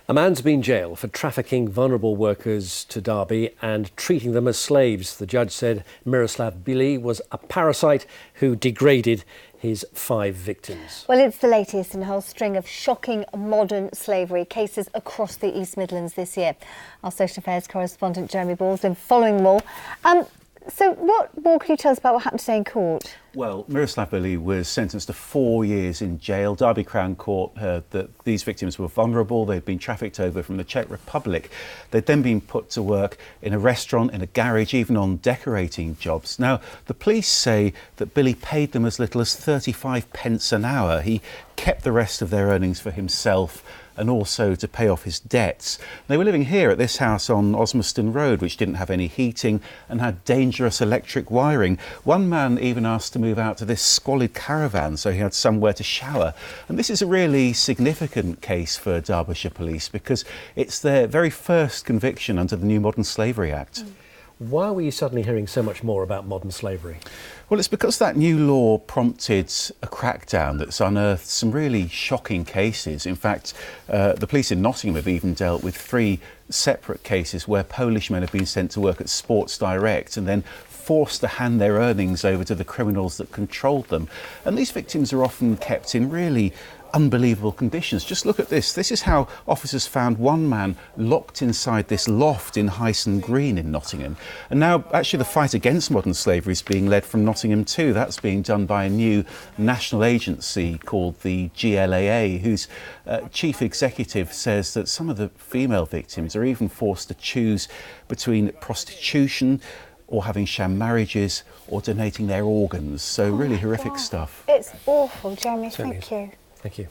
A man's been jailed for trafficking vulnerable workers to Derby and treating them as slaves. The judge said Miroslav Bily was a parasite who degraded his 5 victims. Well, it's the latest in a whole string of shocking modern slavery cases across the East Midlands this year. Our social affairs correspondent Jeremy Ball's been following them all. So what more can you tell us about what happened today in court? Well, Miroslav Bily was sentenced to 4 years in jail. Derby Crown Court heard that these victims were vulnerable. They'd been trafficked over from the Czech Republic. They'd then been put to work in a restaurant, in a garage, even on decorating jobs. Now, the police say that Bily paid them as little as 35 pence an hour. He kept the rest of their earnings for himself and also to pay off his debts. They were living here at this house on Osmaston Road, which didn't have any heating and had dangerous electric wiring. One man even asked to move out to this squalid caravan so he had somewhere to shower. And this is a really significant case for Derbyshire Police because it's their very first conviction under the new Modern Slavery Act. Why were you suddenly hearing so much more about modern slavery? Well, it's because that new law prompted a crackdown that's unearthed some really shocking cases. In fact, the police in Nottingham have even dealt with 3 separate cases where Polish men have been sent to work at Sports Direct and then forced to hand their earnings over to the criminals that controlled them. And these victims are often kept in really unbelievable conditions. Just look at this. This is how officers found one man locked inside this loft in Hyson Green in Nottingham. And now actually the fight against modern slavery is being led from Nottingham too. That's being done by a new national agency called the GLAA, whose chief executive says that some of the female victims are even forced to choose between prostitution or having sham marriages or donating their organs. So really horrific stuff. It's awful, Jeremy. Certainly Thank you. Thank you.